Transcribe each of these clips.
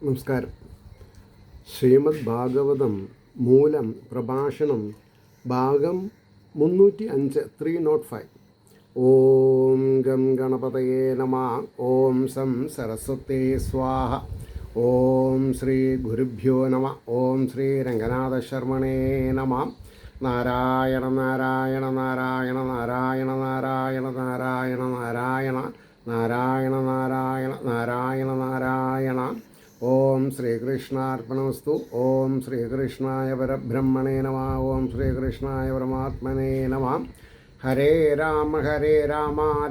നമസ്കാരം. ശ്രീമദ് ഭാഗവതം മൂലം പ്രഭാഷണം ഭാഗം 305 305. ഓം ഗം ഗണപതയേ നമഃ. ഓം സം സരസ്വതേ സ്വാഹ. ഓം ശ്രീ ഗുരുഭ്യോ നമഃ. ഓം ശ്രീ രംഗനാഥശർമ്മണേ നമഃ. നാരായണ നാരായണ നാരായണ നാരായണ നാരായണ നാരായണ നാരായണ നാരായണ നാരായണ നാരായണ നാരായണ. ഓം ശ്രീകൃഷ്ണാർപ്പണമസ്തു. ഓം ശ്രീകൃഷ്ണായ പരബ്രഹ്മണേ നമഃ. ഓം ശ്രീകൃഷ്ണായ പരമാത്മനേ നമഃ. ഹരേ രാമ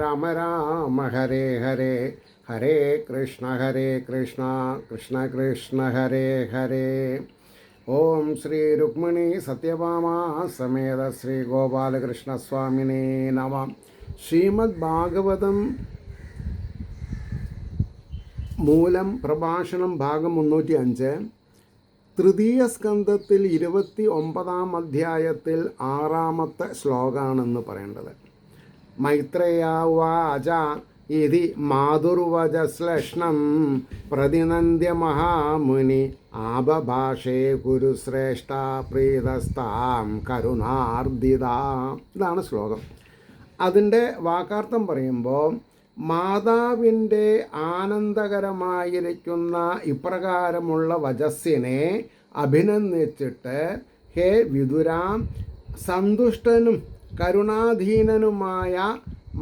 രാമ രാമ ഹരേ ഹരേ, ഹരേ കൃഷ്ണ കൃഷ്ണ കൃഷ്ണ ഹരേ ഹരേ. ഓം ശ്രീ രുക്മിണി സത്യഭാമ സമേത ശ്രീ ഗോപാലകൃഷ്ണസ്വാമിനേ നമഃ. ശ്രീമദ് ഭാഗവതം മൂലം പ്രഭാഷണം ഭാഗം 305. തൃതീയ സ്കന്ധത്തിൽ 29 അധ്യായത്തിൽ 6 ശ്ലോകമാണെന്ന് പറയേണ്ടത്. മൈത്രേയവാച ഇതി മാതുർവചശ്ലേഷ്ണം പ്രതിനന്ദ്യ മഹാമുനി ആബഭാഷേ കുരുശ്രേഷ്ഠ പ്രീതസ്താം കരുണാർദ്ദിത. ഇതാണ് ശ്ലോകം. അതിൻ്റെ വാക്കാർത്ഥം പറയുമ്പോൾ, മാതാവിൻ്റെ ആനന്ദകരമായിരിക്കുന്ന ഇപ്രകാരമുള്ള വചസ്സിനെ അഭിനന്ദിച്ചിട്ട്, ഹേ വിദുരാം, സന്തുഷ്ടനും കരുണാധീനനുമായ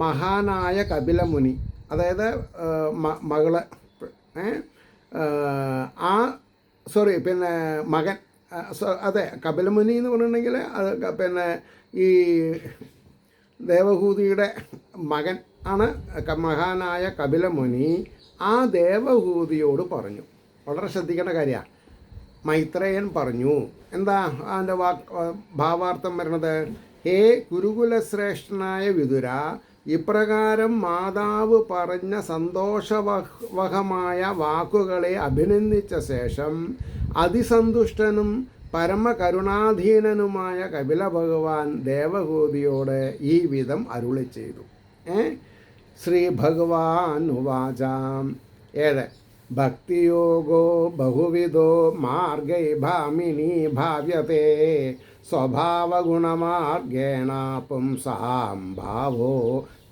മഹാനായ കപിലമുനി, അതായത് മകള് മകൻ, അതെ, കപിലമുനി എന്ന് പറഞ്ഞിട്ടുണ്ടെങ്കിൽ ഈ ദേവഹൂതിയുടെ മകൻ ആണ് മഹാനായ കപിലമുനി. ആ ദേവഹൂതിയോട് പറഞ്ഞു, വളരെ ശ്രദ്ധിക്കേണ്ട കാര്യമാണ്. മൈത്രേയൻ പറഞ്ഞു, എന്താ അതിൻ്റെ ഭാവാർത്ഥം വരുന്നത്? ഹേ കുരുകുലശ്രേഷ്ഠനായ വിതുര, ഇപ്രകാരം മാതാവ് പറഞ്ഞ സന്തോഷവഹമായ വാക്കുകളെ അഭിനന്ദിച്ച ശേഷം അതിസന്തുഷ്ടനും പരമകരുണാധീനനുമായ കപില ഭഗവാൻ ദേവഹൂതിയോട് ഈ വിധം അരുളി ചെയ്തു. ശ്രീ ഭഗവാൻ ഉവാചാം. 7. ഭക്തിയോഗോ ബഹുവിധോ മാർഗൈ ഭാമിനി ഭാവ്യത്തെ സ്വഭാവഗുണമാർഗേണ പുംസാം ഭാവോ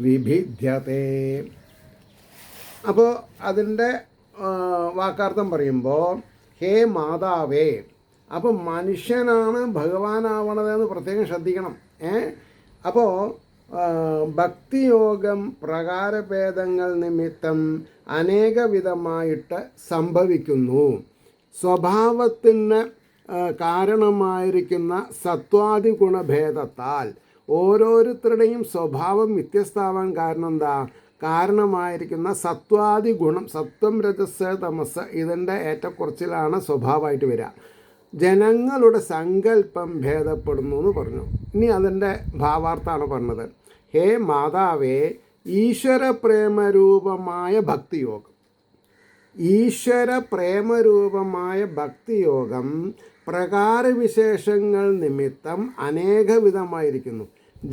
വിഭിദ്യത്തെ. അപ്പോൾ അതിൻ്റെ വാക്കാർത്ഥം പറയുമ്പോൾ, ഹേ മാതാവേ, അപ്പോൾ മനുഷ്യനാണ് ഭഗവാനാവണതെന്ന് പ്രത്യേകം ശ്രദ്ധിക്കണം. അപ്പോൾ ഭക്തിയോഗം പ്രകാരഭേദങ്ങൾ നിമിത്തം അനേകവിധമായിട്ട് സംഭവിക്കുന്നു. സ്വഭാവത്തിന് കാരണമായിരിക്കുന്ന സത്വാദി ഗുണഭേദത്താൽ ഓരോരുത്തരുടെയും സ്വഭാവം വ്യത്യസ്തമാവാൻ കാരണം എന്താ? കാരണമായിരിക്കുന്ന സത്വാദി ഗുണം, സത്വം രജസ് തമസ്, ഇതിൻ്റെ ഏറ്റക്കുറച്ചിലാണ് സ്വഭാവമായിട്ട് വരിക. ജനങ്ങളുടെ സങ്കല്പം ഭേദപ്പെടുന്നു എന്ന് പറഞ്ഞു. ഇനി അതിൻ്റെ ഭാവാർത്ഥമാണ് പറഞ്ഞത്. ഹേ മാതാവേ, ഈശ്വര പ്രേമരൂപമായ ഭക്തിയോഗം, ഈശ്വര പ്രേമരൂപമായ ഭക്തിയോഗം പ്രകാരവിശേഷങ്ങൾ നിമിത്തം അനേകവിധമായിരിക്കുന്നു.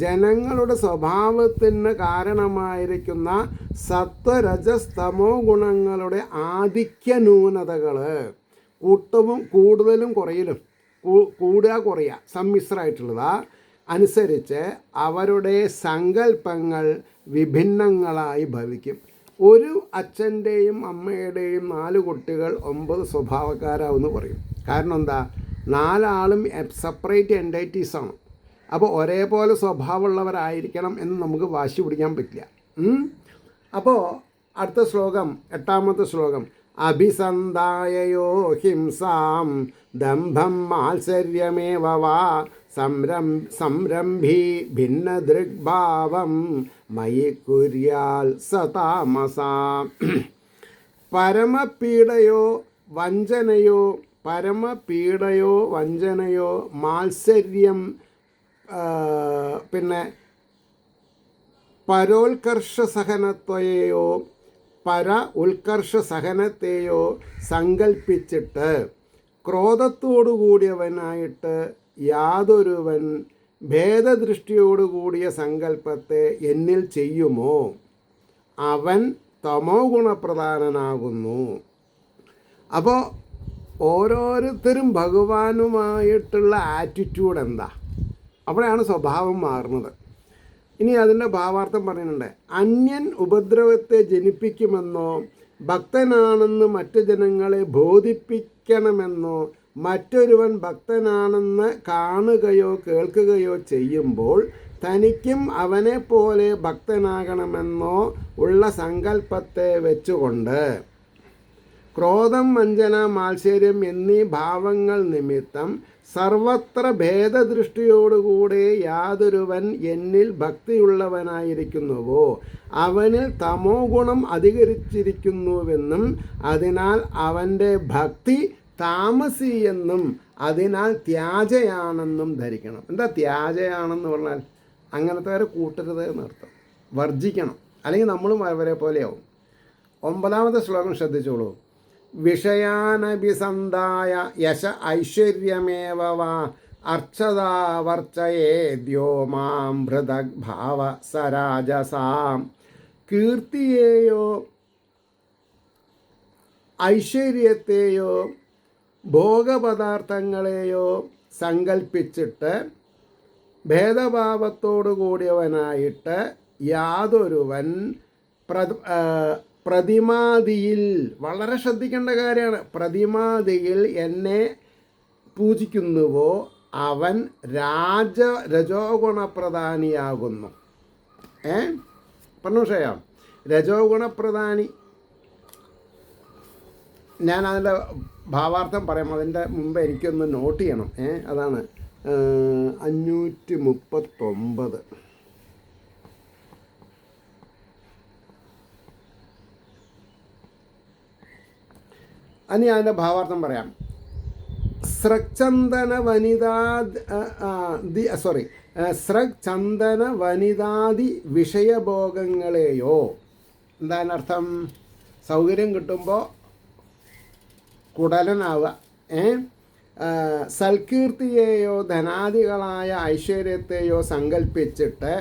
ജനങ്ങളുടെ സ്വഭാവത്തിന് കാരണമായിരിക്കുന്ന സത്വരജസ്തമോ ഗുണങ്ങളുടെ ആധിക്യ ന്യൂനതകൾ, കൂട്ടവും കൂടുതലും കുറയലും, കൂടുക കുറയുക, സമ്മിശ്രമായിട്ടുള്ളതാ അനുസരിച്ച് അവരുടെ സങ്കല്പങ്ങൾ വിഭിന്നങ്ങളായി ഭവിക്കും. ഒരു അച്ഛൻ്റെയും അമ്മയുടെയും 4 കുട്ടികൾ 9 സ്വഭാവക്കാരാവെന്ന് പറയും. കാരണം എന്താ? 4 ആളും സെപ്പറേറ്റ് എൻറ്റൈറ്റീസാണ്. അപ്പോൾ ഒരേപോലെ സ്വഭാവമുള്ളവരായിരിക്കണം എന്ന് നമുക്ക് വാശി പിടിക്കാൻ പറ്റില്ല. അപ്പോൾ അടുത്ത ശ്ലോകം, 8ാമത്തെ ശ്ലോകം. അഭിസന്ധായയോ ഹിംസാം ദംഭം മാത്സര്യമേവ വാ സംരംഭി ഭിന്നദൃഗ്ഭാവം മയി കുര്യാൽ സതാമസാം. പരമപീഡയോ വഞ്ചനയോ മാത്സര്യം, ഉത്കർഷസഹനത്തെയോ സങ്കൽപ്പിച്ചിട്ട് ക്രോധത്തോടുകൂടിയവനായിട്ട് യാതൊരുവൻ ഭേദദൃഷ്ടിയോടുകൂടിയ സങ്കല്പത്തെ എന്നിൽ ചെയ്യുമോ, അവൻ തമോ ഗുണപ്രധാനനാകുന്നു. അപ്പോൾ ഓരോരുത്തരും ഭഗവാനുമായിട്ടുള്ള ആറ്റിറ്റ്യൂഡ് എന്താ, അവിടെയാണ് സ്വഭാവം മാറുന്നത്. ഇനി അതിൻ്റെ ഭാവാർത്ഥം പറയുന്നുണ്ട്. അന്യൻ ഉപദ്രവത്തെ ജനിപ്പിക്കുമെന്നോ ഭക്തനാണെന്ന് മറ്റു ജനങ്ങളെ ബോധിപ്പിക്കണമെന്നോ മറ്റൊരുവൻ ഭക്തനാണെന്ന് കാണുകയോ കേൾക്കുകയോ ചെയ്യുമ്പോൾ തനിക്കും അവനെപ്പോലെ ഭക്തനാകണമെന്നോ ഉള്ള സങ്കല്പത്തെ വെച്ചുകൊണ്ട് ക്രോധം, വഞ്ചന, മാത്സര്യം എന്നീ ഭാവങ്ങൾ നിമിത്തം സർവത്ര ഭേദദൃഷ്ടിയോടുകൂടെ യാതൊരുവൻ എന്നിൽ ഭക്തിയുള്ളവനായിരിക്കുന്നുവോ അവനിൽ തമോ ഗുണം അധികരിച്ചിരിക്കുന്നുവെന്നും അതിനാൽ അവൻ്റെ ഭക്തി താമസിയെന്നും അതിനാൽ ത്യാജയാണെന്നും ധരിക്കണം. എന്താ ത്യാജയാണെന്ന് പറഞ്ഞാൽ? അങ്ങനത്തെ വരെ കൂട്ടരുത് എന്നർത്ഥം, വർജിക്കണം, അല്ലെങ്കിൽ നമ്മളും അവരെ പോലെയാവും. 9ാമത്തെ ശ്ലോകം ശ്രദ്ധിച്ചോളൂ. വിഷയാനഭിസന്ധായ യശ ഐശ്വര്യമേവ വാ അർച്ചതാവർച്ചയേദ്യോ മാം ഭൃതഗ്ഭാവ സരാജസാം. കീർത്തിയെയോ ഐശ്വര്യത്തെയോ ഭോഗപദാർത്ഥങ്ങളെയോ സങ്കൽപ്പിച്ചിട്ട് ഭേദഭാവത്തോടു കൂടിയവനായിട്ട് യാതൊരുവൻ പ്രതിമാദിയിൽ, വളരെ ശ്രദ്ധിക്കേണ്ട കാര്യമാണ്, പ്രതിമാദിയിൽ എന്നെ പൂജിക്കുന്നുവോ അവൻ രജോ ഗുണപ്രധാനിയാകുന്നു. പറഞ്ഞു ഷയാം, രജോ ഗുണപ്രധാനി. ഞാൻ അതിൻ്റെ ഭാവാർത്ഥം പറയാം, അതിൻ്റെ മുമ്പ് എനിക്കൊന്ന് നോട്ട് ചെയ്യണം. അതാണ് 539. ഇനി അതിൻ്റെ ഭാവാർത്ഥം പറയാം. സ്രക്ചന്ദന വനിതാദി വിഷയഭോഗങ്ങളെയോ, എന്താണ് അർത്ഥം? സൗകര്യം കിട്ടുമ്പോൾ കുടലനാവുക, സൽകീർത്തിയെയോ ധനാദികളായ ഐശ്വര്യത്തെയോ സങ്കല്പിച്ചിട്ട്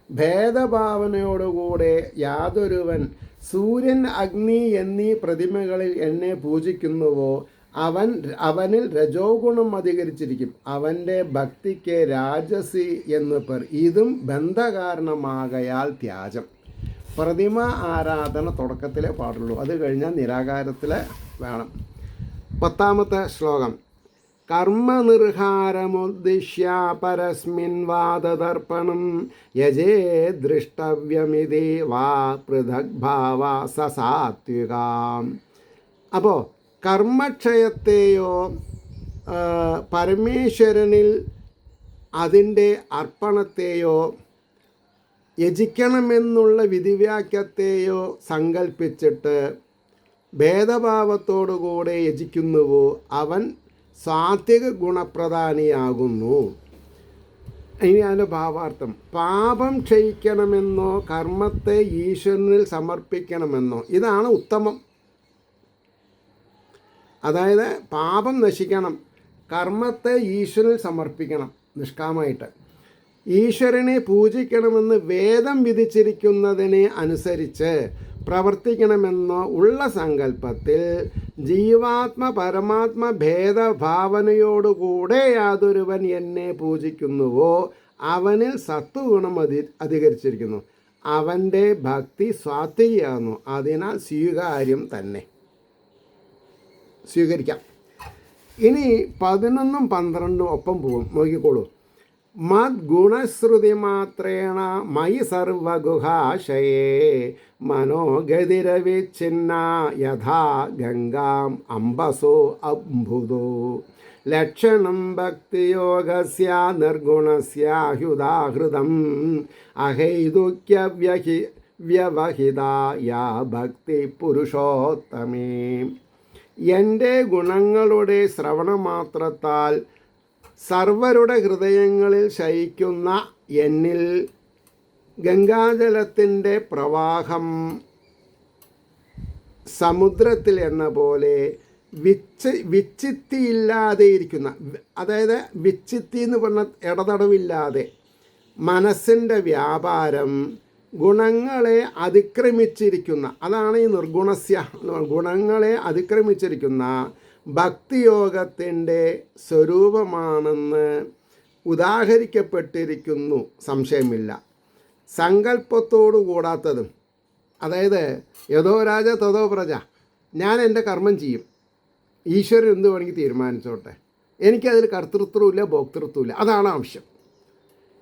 ഭേദഭാവനയോടുകൂടെ യാതൊരുവൻ സൂര്യൻ, അഗ്നി എന്നീ പ്രതിമകളിൽ എന്നെ പൂജിക്കുന്നുവോ അവനിൽ രജോ ഗുണം അധികരിച്ചിരിക്കും. അവൻ്റെ ഭക്തിക്ക് രാജസി എന്ന് പേർ. ഇതും ബന്ധകാരണമാകയാൽ ത്യാജം. പ്രതിമ ആരാധന തുടക്കത്തിലേ പാടുള്ളൂ, അത് കഴിഞ്ഞാൽ നിരാകാരത്തിലെ വേണം. 10ാമത്തെ ശ്ലോകം. കർമ്മനിർഹാരമുദ്ദിശ്യ പരസ്മിൻ വാദദർപ്പണം യജേ ദൃഷ്ടവ്യമിതി വാ പൃഥഗ്ഭാവ സസാത്വികാം. അപ്പോൾ കർമ്മക്ഷയത്തെയോ പരമേശ്വരനിൽ അതിൻ്റെ അർപ്പണത്തെയോ യജിക്കണമെന്നുള്ള വിധിവാക്യത്തെയോ സങ്കൽപ്പിച്ചിട്ട് ഭേദഭാവത്തോടുകൂടെ യജിക്കുന്നുവോ അവൻ സാത്വിക ഗുണപ്രധാനിയാകുന്നു. ഇനി അതിൻ്റെ ഭാവാർത്ഥം. പാപം ക്ഷയിക്കണമെന്നോ കർമ്മത്തെ ഈശ്വരനിൽ സമർപ്പിക്കണമെന്നോ ഇതാണ് ഉത്തമം. അതായത് പാപം നശിക്കണം, കർമ്മത്തെ ഈശ്വരനിൽ സമർപ്പിക്കണം നിഷ്കാമമായിട്ട്. ഈശ്വരനെ പൂജിക്കണമെന്ന് വേദം വിധിച്ചിരിക്കുന്നതിനെ അനുസരിച്ച് പ്രവർത്തിക്കണമെന്നോ ഉള്ള സങ്കല്പത്തിൽ ജീവാത്മ പരമാത്മ ഭേദഭാവനയോടുകൂടെ യാതൊരുവൻ എന്നെ പൂജിക്കുന്നുവോ അവനിൽ സത്വഗുണം അധികരിച്ചിരിക്കുന്നു. അവൻ്റെ ഭക്തി സാത്വികയാകുന്നു, അതിനാൽ സ്വീകാര്യം തന്നെ, സ്വീകരിക്കാം. ഇനി 11ഉം 12ഉം ഒപ്പം പോകും, നോക്കിക്കോളൂ. മദ്ഗുണശ്രുതി മാത്രേണ മയി സർവഗുഹാശയേ മനോഗതിരവിച്ഛിന്ന യഥാ ഗംഗാം അംബസോ അംബുദോ ലക്ഷണം ഭക്തിയോഗസ്യ നിർഗുണസ്യാഹ്യുദാഹൃതം അഹൈതുക്യവ്യവഹിതായ ഭക്തി പുരുഷോത്തമേ. എൻ്റെ ഗുണങ്ങളുടെ ശ്രവണമാത്രത്താൽ സർവരുടെ ഹൃദയങ്ങളിൽ ശയിക്കുന്ന എന്നിൽ ഗംഗാജലത്തിൻ്റെ പ്രവാഹം സമുദ്രത്തിൽ എന്ന പോലെ വിച്ചിത്തിയില്ലാതെ ഇരിക്കുന്ന, അതായത് വിച്ചിത്തി എന്ന് പറഞ്ഞ ഇടതടവില്ലാതെ മനസ്സിൻ്റെ വ്യാപാരം ഗുണങ്ങളെ അതിക്രമിച്ചിരിക്കുന്ന, അതാണ് ഈ നിർഗുണസ്യ, ഗുണങ്ങളെ അതിക്രമിച്ചിരിക്കുന്ന ഭക്തിയോഗത്തിൻ്റെ സ്വരൂപമാണെന്ന് ഉദാഹരിക്കപ്പെട്ടിരിക്കുന്നു, സംശയമില്ല. സങ്കല്പത്തോടു കൂടാത്തതും, അതായത് യഥോ രാജ തഥോ പ്രജ, ഞാൻ എൻ്റെ കർമ്മം ചെയ്യും, ഈശ്വരൻ എന്ത് വേണമെങ്കിൽ തീരുമാനിച്ചോട്ടെ, എനിക്കതിൽ കർത്തൃത്വമില്ല ഭോക്തൃത്വമില്ല, അതാണ് ആവശ്യം.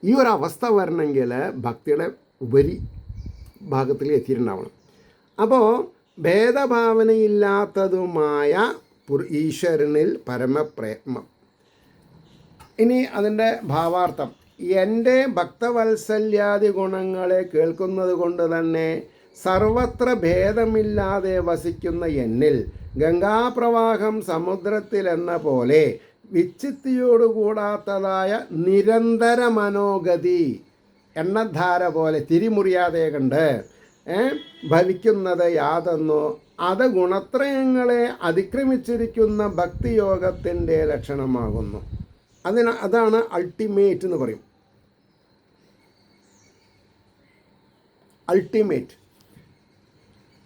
ഈ ഒരു അവസ്ഥ വരണമെങ്കിൽ ഭക്തിയുടെ ഉപരി ഭാഗത്തിൽ എത്തിയിട്ടുണ്ടാവണം. അപ്പോൾ ഭേദഭാവനയില്ലാത്തതുമായ ഈശ്വരനിൽ പരമപ്രേമം. ഇനി അതിൻ്റെ ഭാവാർത്ഥം: എൻ്റെ ഭക്തവത്സല്യാദി ഗുണങ്ങളെ കേൾക്കുന്നത് കൊണ്ട് തന്നെ സർവത്ര ഭേദമില്ലാതെ വസിക്കുന്ന എന്നിൽ ഗംഗാപ്രവാഹം സമുദ്രത്തിലെന്ന പോലെ വിച്ഛിത്തിയോടുകൂടാത്തതായ നിരന്തര മനോഗതി, എണ്ണധാര പോലെ തിരിമുറിയാതെ കണ്ട് ഭവിക്കുന്നത് യാതൊന്നോ അത് ഗുണത്രയങ്ങളെ അതിക്രമിച്ചിരിക്കുന്ന ഭക്തിയോഗത്തിൻ്റെ ലക്ഷണമാകുന്നു. അതാണ് അൾട്ടിമേറ്റ് എന്ന് പറയും. അൾട്ടിമേറ്റ്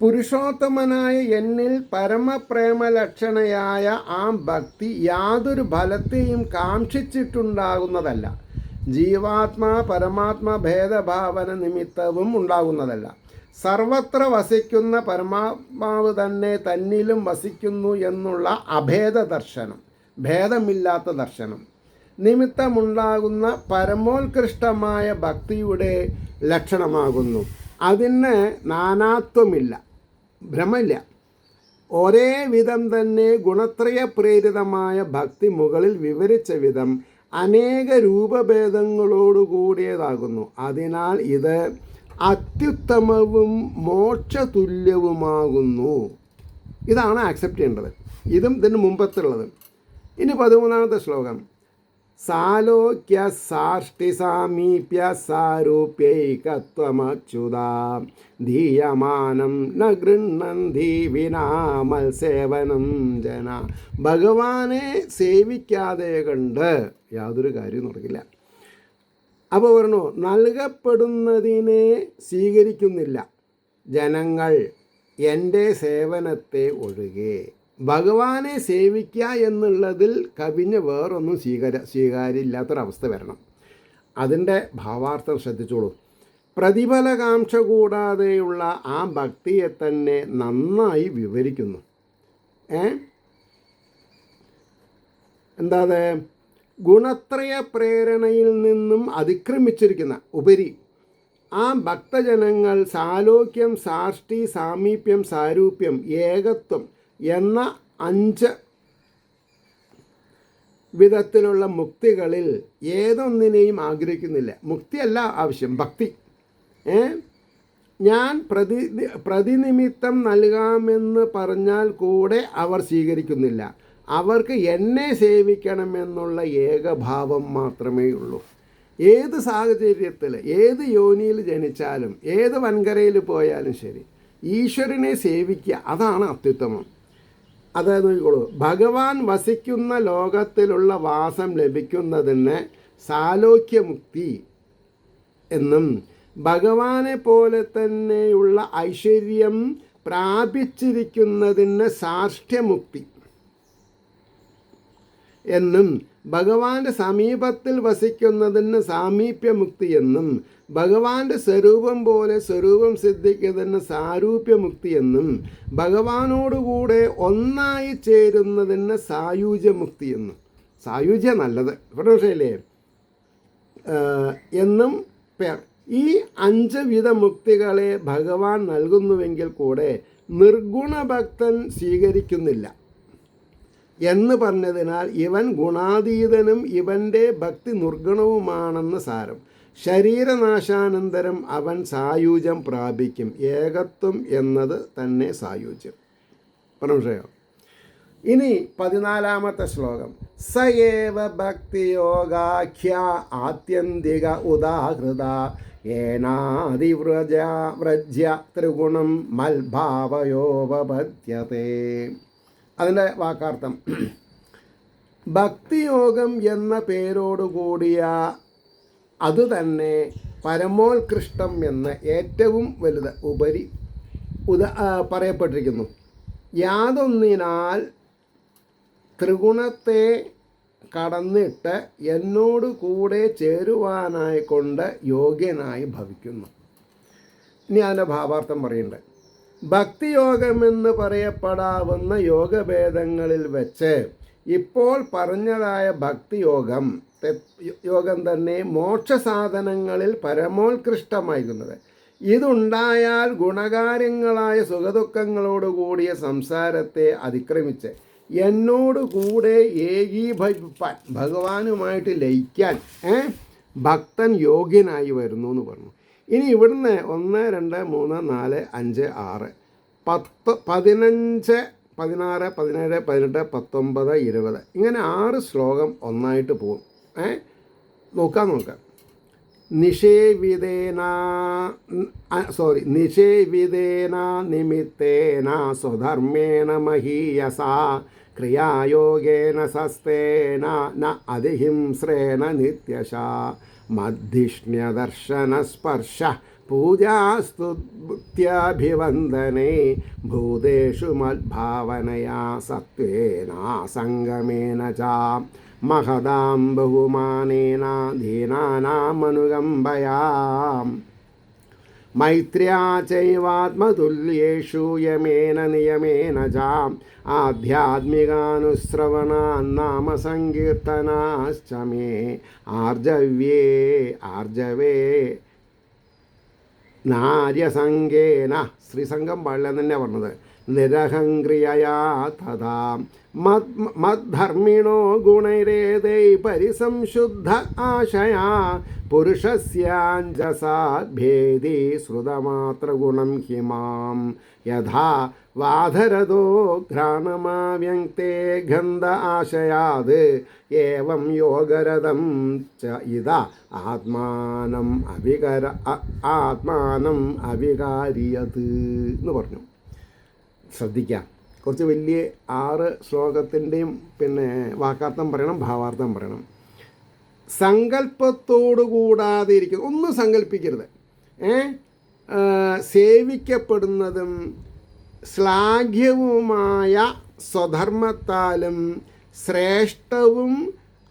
പുരുഷോത്തമനായ എന്നിൽ പരമപ്രേമലക്ഷണയായ ആ ഭക്തി യാതൊരു ഫലത്തെയും കാക്ഷിച്ചിട്ടുണ്ടാകുന്നതല്ല. ജീവാത്മാ പരമാത്മാ ഭേദഭാവന നിമിത്തവും ഉണ്ടാകുന്നതല്ല. സർവത്ര വസിക്കുന്ന പരമാത്മാവ് തന്നെ തന്നിലും വസിക്കുന്നു എന്നുള്ള അഭേദ ദർശനം, ഭേദമില്ലാത്ത ദർശനം നിമിത്തമുണ്ടാകുന്ന പരമോത്കൃഷ്ടമായ ഭക്തിയുടെ ലക്ഷണമാകുന്നു. അതിന് നാനാത്വമില്ല, ഭ്രമമില്ല. ഒരേ വിധം തന്നെ ഗുണത്രയ പ്രേരിതമായ ഭക്തി മുകളിൽ വിവരിച്ച വിധം അനേക രൂപഭേദങ്ങളോടുകൂടിയതാകുന്നു. അതിനാൽ ഇത് അത്യുത്തമവും മോക്ഷതുല്യവുമാകുന്നു. ഇതാണ് ആക്സെപ്റ്റ് ചെയ്യേണ്ടത്. ഇതും ഇതിന് മുമ്പത്തുള്ളത്. ഇനി 13ാമത്തെ ശ്ലോകം: സാലോക്യ സാഷ്ടി സാമീപ്യ സാരൂപ്യൈകത്വമച്യുതാ ധീയമാനം ന ഗൃഹ്ണന്തി വിനാമൽ സേവനം ജന. ഭഗവാനെ സേവിക്കാതെ കണ്ട് യാതൊരു കാര്യവും നടക്കില്ല. അപ്പോൾ പറഞ്ഞു, നൽകപ്പെടുന്നതിനെ സ്വീകരിക്കുന്നില്ല ജനങ്ങൾ എൻ്റെ സേവനത്തെ ഒഴികെ. ഭഗവാനെ സേവിക്കുക എന്നുള്ളതിൽ കവിഞ്ഞ് വേറൊന്നും സ്വീകാര്യമില്ലാത്തൊരവസ്ഥ വരണം. അതിൻ്റെ ഭാവാർത്ഥം ശ്രദ്ധിച്ചോളൂ. പ്രതിഫലകാംക്ഷ കൂടാതെയുള്ള ആ ഭക്തിയെ തന്നെ നന്നായി വിവരിക്കുന്നു. എന്താ? ഗുണത്രയ പ്രേരണയിൽ നിന്നും അതിക്രമിച്ചിരിക്കുന്ന ഉപരി ആ ഭക്തജനങ്ങൾ സാലോക്യം, സാഷ്ടി, സാമീപ്യം, സാരൂപ്യം, ഏകത്വം എന്ന 5 വിധത്തിലുള്ള മുക്തികളിൽ ഏതൊന്നിനെയും ആഗ്രഹിക്കുന്നില്ല. മുക്തിയല്ല ആവശ്യം, ഭക്തി. ഞാൻ പ്രതിനിമിത്തം നൽകാമെന്ന് പറഞ്ഞാൽ കൂടെ അവർ സ്വീകരിക്കുന്നില്ല. അവർക്ക് എന്നെ സേവിക്കണമെന്നുള്ള ഏകഭാവം മാത്രമേ ഉള്ളൂ. ഏത് സാഹചര്യത്തിൽ, ഏത് യോനിയിൽ ജനിച്ചാലും, ഏത് വൻകരയിൽ പോയാലും ശരി, ഈശ്വരനെ സേവിക്കുക, അതാണ് അത്യുത്തമം. അതായത് നോക്കിക്കോളൂ, ഭഗവാൻ വസിക്കുന്ന ലോകത്തിലുള്ള വാസം ലഭിക്കുന്നതിന് സാലോക്യമുക്തി എന്നും ഭഗവാനെ പോലെ തന്നെയുള്ള ഐശ്വര്യം പ്രാപിച്ചിരിക്കുന്നതിന് സാഷ്ട്യമുക്തി എന്നും ഭഗവാന്റെ സമീപത്തിൽ വസിക്കുന്നതിന് സാമീപ്യമുക്തി എന്നും ഭഗവാന്റെ സ്വരൂപം പോലെ സ്വരൂപം സിദ്ധിക്കുന്നതിന് സാരൂപ്യമുക്തി എന്നും ഭഗവാനോടുകൂടെ ഒന്നായി ചേരുന്നതിന് സായുജ്യമുക്തി എന്നും, സായുജ്യ നല്ലത് പക്ഷേ എന്നും പേർ. ഈ 5 വിധ മുക്തികളെ ഭഗവാൻ നൽകുന്നുവെങ്കിൽ കൂടെ നിർഗുണഭക്തൻ സ്വീകരിക്കുന്നില്ല എന്ന് പറഞ്ഞതിനാൽ ഇവൻ ഗുണാതീതനും ഇവൻ്റെ ഭക്തി നിർഗുണവുമാണെന്ന് സാരം. ശരീരനാശാനന്തരം അവൻ സായുജ്യം പ്രാപിക്കും. ഏകത്വം എന്നത് തന്നെ സായുജ്യം. മനസ്സിലായോ? ഇനി 14ാമത്തെ ശ്ലോകം: സയേവ ഭക്തിയോഗാഖ്യ ആത്യന്തിക ഉദാഹൃത ഏനാദിവ്രജ്യ ത്രിഗുണം മൽഭാവയോപപദ്യത്തെ. അതിൻ്റെ വാക്കാർത്ഥം: ഭക്തിയോഗം എന്ന പേരോടുകൂടിയ അതുതന്നെ പരമോത്കൃഷ്ടം എന്ന് ഏറ്റവും വലുത് ഉപരി പറയപ്പെട്ടിരിക്കുന്നു. യാതൊന്നിനാൽ ത്രിഗുണത്തെ കടന്നിട്ട് എന്നോട് കൂടെ ചേരുവാനായിക്കൊണ്ട് യോഗ്യനായി ഭവിക്കുന്നു. ഇനി അതിൻ്റെ ഭാവാർത്ഥം പറയുന്നുണ്ട്. ഭക്തിയോഗമെന്ന് പറയപ്പെടാവുന്ന യോഗഭേദങ്ങളിൽ വെച്ച് ഇപ്പോൾ പറഞ്ഞതായ ഭക്തിയോഗം തന്നെ മോക്ഷസാധനങ്ങളിൽ പരമോത്കൃഷ്ടമായിരിക്കുന്നത്. ഇതുണ്ടായാൽ ഗുണകാര്യങ്ങളായ സുഖദുഃഖങ്ങളോടുകൂടിയ സംസാരത്തെ അതിക്രമിച്ച് എന്നോട് കൂടെ ഏകീഭവിപ്പാൻ, ഭഗവാനുമായിട്ട് ലയിക്കാൻ ഭക്തൻ യോഗ്യനായി വരുന്നു എന്ന് പറഞ്ഞു. ഇനി ഇവിടുന്ന് 1, 2, 3, 4, 5, 6, 10, 15, 16, 17, 18, 19, 20 ഇങ്ങനെ 6 ശ്ലോകം ഒന്നായിട്ട് പോകും. നോക്കാം. നിഷേവിതേന നിമിത്തേന സ്വധർമ്മേണ മഹീയസാ ക്രിയായോഗേന സസ്തേന ന അതിഹിംസ്രേണ നിത്യശാ മദ്ധിഷ്ണ്യദർശനസ്പർശ പൂജാസ്തുത്യഭിവന്ദനേ ഭൂതേഷു മദ്ഭാവനയാ സത്വേന സംഗമേന ച മഹദാം ബഹുമാനേന ദീനാനാമനുകമ്പയാ മൈത്ര്യാ ചൈവാത്മതുല്യേഷു യമേന നിയമേന ച ആധ്യാത്മികാനുശ്രവണാന്നാമ സങ്കീർത്തനാശ്ച മേ ആർജവേ നാര്യസംഗേന, ശ്രീസംഗം പാടില്ല തന്നെ പറഞ്ഞത്, നിരഹംക്രിയയാ തഥാ മദ്ധർമ്മിണോ ഗുണൈരേതൈ പരിസംശുദ്ധ ആശയാ പുരുഷസ്യാഞ്ജസാഭേദി ശ്രുതമാത്രഗുണം ഹിമാം യഥാ വാധരതോ ഘ്രാണമാവ്യങ്ക്തേ ഗന്ധ ആശയാത് ഏവം യോഗരഥം ച ഇത ആത്മാനം അവികാരിയത് എന്ന് പറഞ്ഞു. ശ്രദ്ധിക്കാം, കുറച്ച് വലിയ 6 ശ്ലോകത്തിൻ്റെയും പിന്നെ വാക്കാർത്ഥം പറയണം, ഭാവാർത്ഥം പറയണം. സങ്കല്പത്തോടു കൂടാതെ ഇരിക്കും, ഒന്നും സങ്കല്പിക്കരുത്. സേവിക്കപ്പെടുന്നതും ശ്ലാഘ്യവുമായ സ്വധർമ്മത്താലും ശ്രേഷ്ഠവും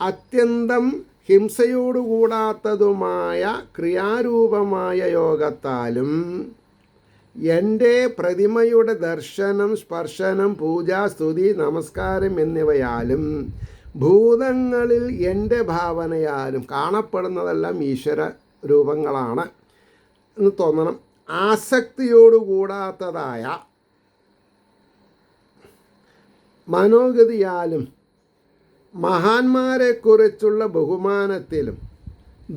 അത്യന്തം ഹിംസയോടുകൂടാത്തതുമായ ക്രിയാരൂപമായ യോഗത്താലും എൻ്റെ പ്രതിമയുടെ ദർശനം, സ്പർശനം, പൂജ, സ്തുതി, നമസ്കാരം എന്നിവയാലും ഭൂതങ്ങളിൽ എൻ്റെ ഭാവനയാലും കാണപ്പെടുന്നതെല്ലാം ഈശ്വര രൂപങ്ങളാണ് എന്ന് തോന്നണം. ആസക്തിയോടുകൂടാത്തതായ മനോഗതിയാലും മഹാന്മാരെക്കുറിച്ചുള്ള ബഹുമാനത്തിലും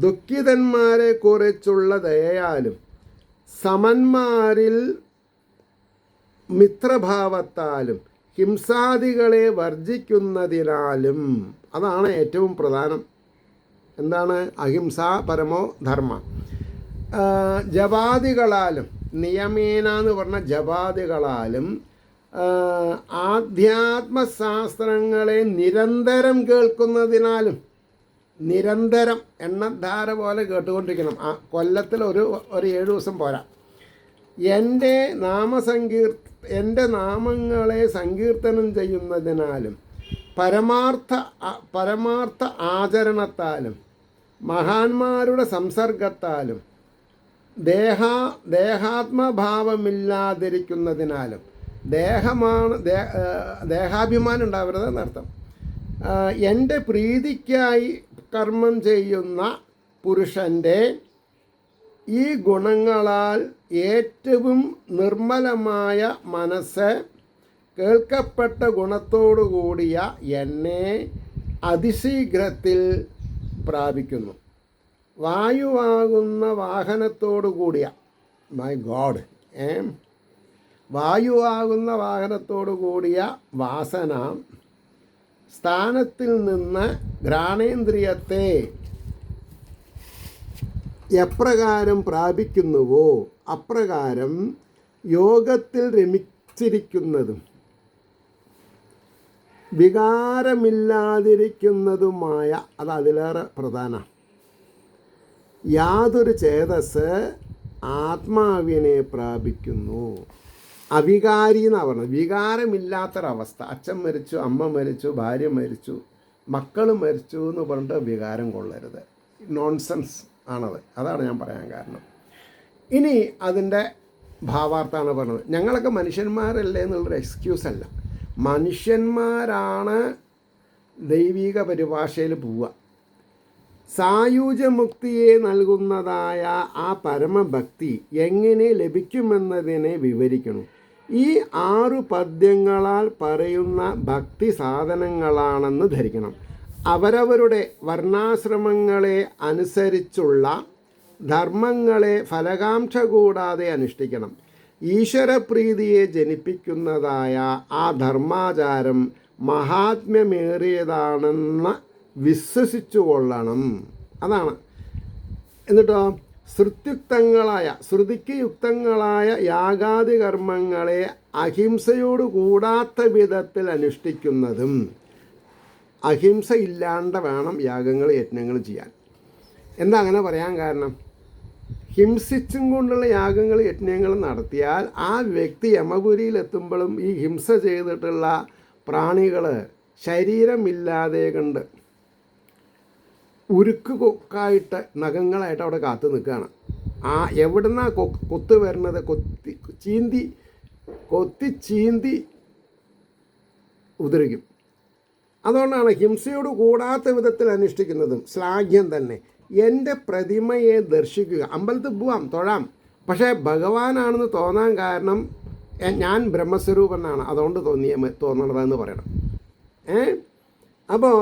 ദുഃഖിതന്മാരെക്കുറിച്ചുള്ള ദയയാലും സമന്മാരിൽ മിത്രഭാവത്താലും ഹിംസാദികളെ വർജിക്കുന്നതിനാലും, അതാണ് ഏറ്റവും പ്രധാനം. എന്താണ്? അഹിംസ പരമോ ധർമ്മ. ജപാദികളാലും, നിയമേന എന്ന് പറഞ്ഞ ജപാദികളാലും ആധ്യാത്മശാസ്ത്രങ്ങളെ നിരന്തരം കേൾക്കുന്നതിനാലും, നിരന്തരം എണ്ണധാര പോലെ കേട്ടുകൊണ്ടിരിക്കണം. കൊല്ലത്തിൽ ഒരു 7 ദിവസം പോരാ. എൻ്റെ നാമങ്ങളെ സങ്കീർത്തനം ചെയ്യുന്നതിനാലും പരമാർത്ഥ ആചരണത്താലും മഹാന്മാരുടെ സംസർഗത്താലും ദേഹാത്മഭാവമില്ലാതിരിക്കുന്നതിനാലും, ദേഹാഭിമാനം ഉണ്ടാവരുത് എന്നർത്ഥം. എൻ്റെ പ്രീതിക്കായി കർമ്മം ചെയ്യുന്ന പുരുഷൻ്റെ ഈ ഗുണങ്ങളാൽ ഏറ്റവും നിർമ്മലമായ മനസ്സ് കേൾക്കപ്പെട്ട ഗുണത്തോടുകൂടിയ എന്നെ അതിശീഘ്രത്തിൽ പ്രാപിക്കുന്നു. വായുവാകുന്ന വാഹനത്തോടു കൂടിയ വായുവാകുന്ന വാഹനത്തോടു കൂടിയ വാസന സ്ഥാനത്തിൽ നിന്ന് ഘ്രാണേന്ദ്രിയത്തെ എപ്രകാരം പ്രാപിക്കുന്നുവോ അപ്രകാരം യോഗത്തിൽ രമിച്ചിരിക്കുന്നതും വികാരമില്ലാതിരിക്കുന്നതുമായ, അത് അതിലേറെ പ്രധാന, യാതൊരു ചേതസ് ആത്മാവിനെ പ്രാപിക്കുന്നു. അവികാരി എന്നാണ് പറഞ്ഞത്. വികാരമില്ലാത്തൊരവസ്ഥ. അച്ഛൻ മരിച്ചു, അമ്മ മരിച്ചു, ഭാര്യ മരിച്ചു, മക്കൾ മരിച്ചു എന്ന് പറഞ്ഞിട്ട് വികാരം കൊള്ളരുത്. നോൺസെൻസ് ആണത്. അതാണ് ഞാൻ പറയാൻ കാരണം. ഇനി അതിൻ്റെ ഭാവാർത്ഥാണ് പറഞ്ഞത്. ഞങ്ങളൊക്കെ മനുഷ്യന്മാരല്ലേ എന്നുള്ളൊരു എക്സ്ക്യൂസ് അല്ല. മനുഷ്യന്മാരാണ് ദൈവിക പരിഭാഷയിൽ പോവുക. സായുജ്യമുക്തിയെ നൽകുന്നതായ ആ പരമഭക്തി എങ്ങനെ ലഭിക്കുമെന്നതിനെ വിവരിക്കണം. ഈ 6 പദ്യങ്ങളാൽ പറയുന്ന ഭക്തി സാധനങ്ങളാണെന്ന് ധരിക്കണം. അവരവരുടെ വർണ്ണാശ്രമങ്ങളെ അനുസരിച്ചുള്ള ധർമ്മങ്ങളെ ഫലകാംക്ഷ കൂടാതെ അനുഷ്ഠിക്കണം. ഈശ്വരപ്രീതിയെ ജനിപ്പിക്കുന്നതായ ആ ധർമാചാരം മഹാത്മ്യമേറിയതാണെന്ന് വിശ്വസിച്ചു കൊള്ളണം. അതാണ്. എന്നിട്ടോ ശ്രുതിക്ക് യുക്തങ്ങളായ യാഗാദി കർമ്മങ്ങളെ അഹിംസയോട് കൂടാത്ത വിധത്തിൽ അനുഷ്ഠിക്കുന്നതും. അഹിംസ ഇല്ലാണ്ട് വേണം യാഗങ്ങൾ യജ്ഞങ്ങൾ ചെയ്യാൻ. എന്താ അങ്ങനെ പറയാൻ കാരണം? ഹിംസിച്ചും കൊണ്ടുള്ള യാഗങ്ങൾ യജ്ഞങ്ങൾ നടത്തിയാൽ ആ വ്യക്തി യമപുരിയിലെത്തുമ്പോഴും ഈ ഹിംസ ചെയ്തിട്ടുള്ള പ്രാണികൾ ശരീരമില്ലാതെ കണ്ട് ഉരുക്ക് കൊക്കായിട്ട് നഖങ്ങളായിട്ട് അവിടെ കാത്തു നിൽക്കുകയാണ്. ആ എവിടുന്നാ കൊത്ത് വരുന്നത്? കൊത്തി ചീന്തി ഉതിരിക്കും. അതുകൊണ്ടാണ് ഹിംസയോട് കൂടാത്ത വിധത്തിൽ അനുഷ്ഠിക്കുന്നതും. ശ്ലാഘ്യം തന്നെ. എൻ്റെ പ്രതിമയെ ദർശിക്കുക. അമ്പലത്തിൽ പോവാം, തൊഴാം, പക്ഷേ ഭഗവാനാണെന്ന് തോന്നാൻ കാരണം ഞാൻ ബ്രഹ്മസ്വരൂപനാണ്, അതുകൊണ്ട് തോന്നണതെന്ന് പറയണം. അപ്പോൾ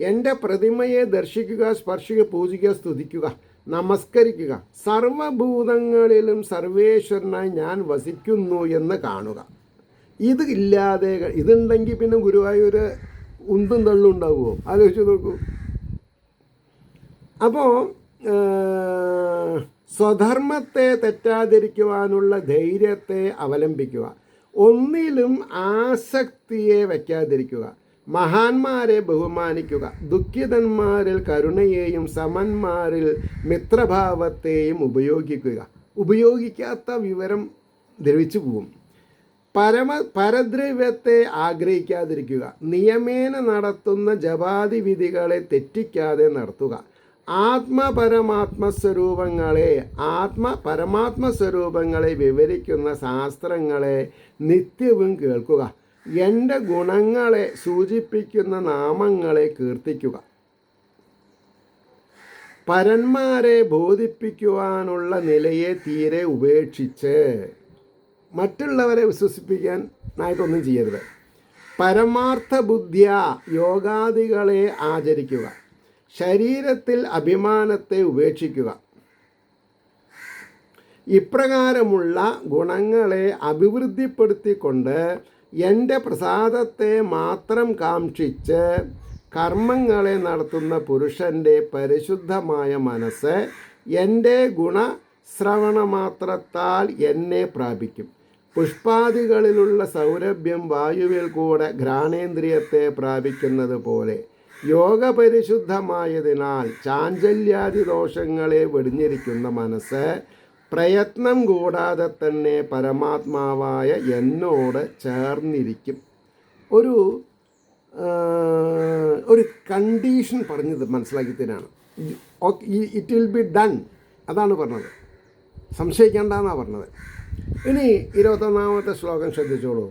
എൻ്റെ പ്രതിമയെ ദർശിക്കുക, സ്പർശിക്കുക, പൂജിക്കുക, സ്തുതിക്കുക, നമസ്കരിക്കുക. സർവഭൂതങ്ങളിലും സർവേശ്വരനായി ഞാൻ വസിക്കുന്നു എന്ന് കാണുക. ഇത് ഇല്ലാതെ, ഇതുണ്ടെങ്കിൽ പിന്നെ ഗുരുവായൂർ ഉന്തും തള്ളും ഉണ്ടാവുമോ? ആലോചിച്ച് നോക്കൂ. അപ്പോൾ സ്വധർമ്മത്തെ തെറ്റാതിരിക്കുവാനുള്ള ധൈര്യത്തെ അവലംബിക്കുക. ഒന്നിലും ആസക്തിയെ വയ്ക്കാതിരിക്കുക. മഹാന്മാരെ ബഹുമാനിക്കുക. ദുഃഖിതന്മാരിൽ കരുണയെയും സമന്മാരിൽ മിത്രഭാവത്തെയും ഉപയോഗിക്കുക. ഉപയോഗിക്കാത്ത വിവരം ദ്രവിച്ചു പോവും. പരദ്രവ്യത്തെ ആഗ്രഹിക്കാതിരിക്കുക. നിയമേന നടത്തുന്ന ജപാതി വിധികളെ തെറ്റിക്കാതെ നടത്തുക. പരമാത്മസ്വരൂപങ്ങളെ വിവരിക്കുന്ന ശാസ്ത്രങ്ങളെ നിത്യവും കേൾക്കുക. എൻ്റെ ഗുണങ്ങളെ സൂചിപ്പിക്കുന്ന നാമങ്ങളെ കീർത്തിക്കുക. പരന്മാരെ ബോധിപ്പിക്കുവാനുള്ള നിലയെ തീരെ ഉപേക്ഷിച്ച് മറ്റുള്ളവരെ വിശ്വസിപ്പിക്കാനായിട്ടൊന്നും ചെയ്യരുത്. പരമാർത്ഥ ബുദ്ധിയ യോഗാദികളെ ആചരിക്കുക. ശരീരത്തിൽ അഭിമാനത്തെ ഉപേക്ഷിക്കുക. ഇപ്രകാരമുള്ള ഗുണങ്ങളെ അഭിവൃദ്ധിപ്പെടുത്തിക്കൊണ്ട് എൻ്റെ പ്രസാദത്തെ മാത്രം കാക്ഷിച്ച് കർമ്മങ്ങളെ നടത്തുന്ന പുരുഷൻ്റെ പരിശുദ്ധമായ മനസ്സ് എൻ്റെ ഗുണശ്രവണമാത്രത്താൽ എന്നെ പ്രാപിക്കും. പുഷ്പാദികളിലുള്ള സൗരഭ്യം വായുവിൽ കൂടെ ഘ്രാണേന്ദ്രിയത്തെ പ്രാപിക്കുന്നത് പോലെ യോഗപരിശുദ്ധമായതിനാൽ ചാഞ്ചല്യാദി ദോഷങ്ങളെ വെടിഞ്ഞിരിക്കുന്ന മനസ്സ് പ്രയത്നം കൂടാതെ തന്നെ പരമാത്മാവായ എന്നോട് ചേർന്നിരിക്കും. ഒരു കണ്ടീഷൻ പറഞ്ഞത് മനസ്സിലാക്കി തരാണ്. ഇറ്റ് വിൽ ബി ഡൺ, അതാണ് പറഞ്ഞത്. സംശയിക്കേണ്ടെന്നാണ് പറഞ്ഞത്. ഇനി 21-ാമത്തെ ശ്ലോകം ശ്രദ്ധിച്ചോളൂ.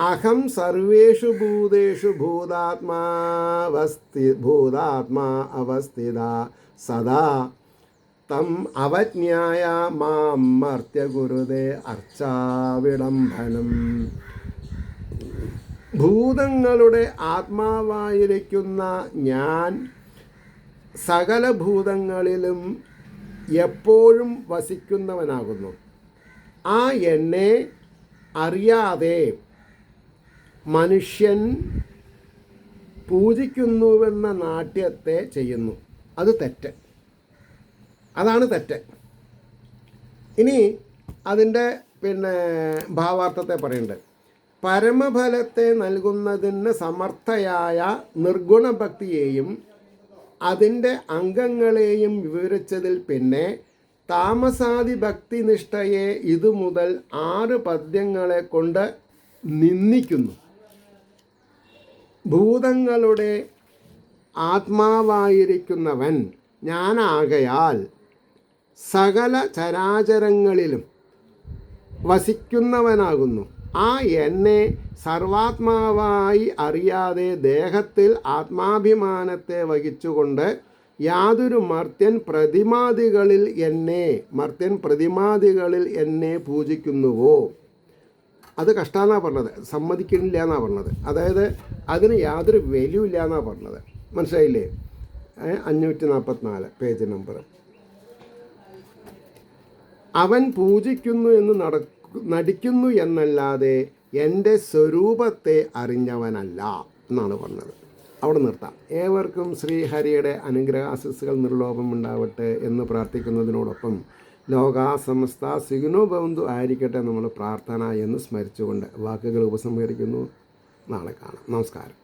അഹം സർവേഷു ഭൂതേഷു ഭൂതാത്മാ അവസ്ഥിത സദാ തം അവജ്ഞായ മാം മർത്യഗുരുതേ അർച്ചാവിഡംബനം. ഭൂതങ്ങളുടെ ആത്മാവായിരിക്കുന്ന ഞാൻ സകല ഭൂതങ്ങളിലും എപ്പോഴും വസിക്കുന്നവനാകുന്നു. ആ എന്നെ അറിയാതെ മനുഷ്യൻ പൂജിക്കുന്നുവെന്ന നാട്യത്തെ ചെയ്യുന്നു. അത് തെറ്റ്. അതാണ് തെറ്റ്. ഇനി അതിൻ്റെ ഭാവാർത്ഥത്തെ പറയുന്നുണ്ട്. പരമഫലത്തെ നൽകുന്നതിന് സമർത്ഥയായ നിർഗുണഭക്തിയെയും അതിൻ്റെ അംഗങ്ങളെയും വിവരിച്ചതിൽ പിന്നെ താമസാദി ഭക്തിനിഷ്ഠയെ ഇതുമുതൽ 6 പദ്യങ്ങളെ കൊണ്ട് നിന്ദിക്കുന്നു. ഭൂതങ്ങളുടെ ആത്മാവായിരിക്കുന്നവൻ ഞാനാകയാൽ സകല ചരാചരങ്ങളിലും വസിക്കുന്നവനാകുന്നു. ആ എന്നെ സർവാത്മാവായി അറിയാതെ ദേഹത്തിൽ ആത്മാഭിമാനത്തെ വഹിച്ചുകൊണ്ട് യാതൊരു മർത്യൻ പ്രതിമാദികളിൽ എന്നെ പൂജിക്കുന്നുവോ, അത് കഷ്ടാന്നാണ് പറഞ്ഞത്, സമ്മതിക്കണില്ല എന്നാണ് പറഞ്ഞത്. അതായത് അതിന് യാതൊരു വാല്യൂ ഇല്ല എന്നാണ് പറഞ്ഞത്. മനസ്സിലായില്ലേ? 544 പേജ് നമ്പർ. അവൻ പൂജിക്കുന്നു എന്ന് നടിക്കുന്നു എന്നല്ലാതെ എൻ്റെ സ്വരൂപത്തെ അറിഞ്ഞവനല്ല എന്നാണ് പറഞ്ഞത്. അവിടെ നിർത്താം. ഏവർക്കും ശ്രീഹരിയുടെ അനുഗ്രഹാശിസ്സുകൾ നിർലോഭം ഉണ്ടാവട്ടെ എന്ന് പ്രാർത്ഥിക്കുന്നതിനോടൊപ്പം ലോകാ സമസ്ത സുഖിനോ ഭവന്തു ആയിരിക്കട്ടെ നമ്മൾ പ്രാർത്ഥന എന്ന് സ്മരിച്ചുകൊണ്ട് വാക്കുകൾ ഉപസംഹരിക്കുന്നു. നാളെ കാണാം. നമസ്കാരം.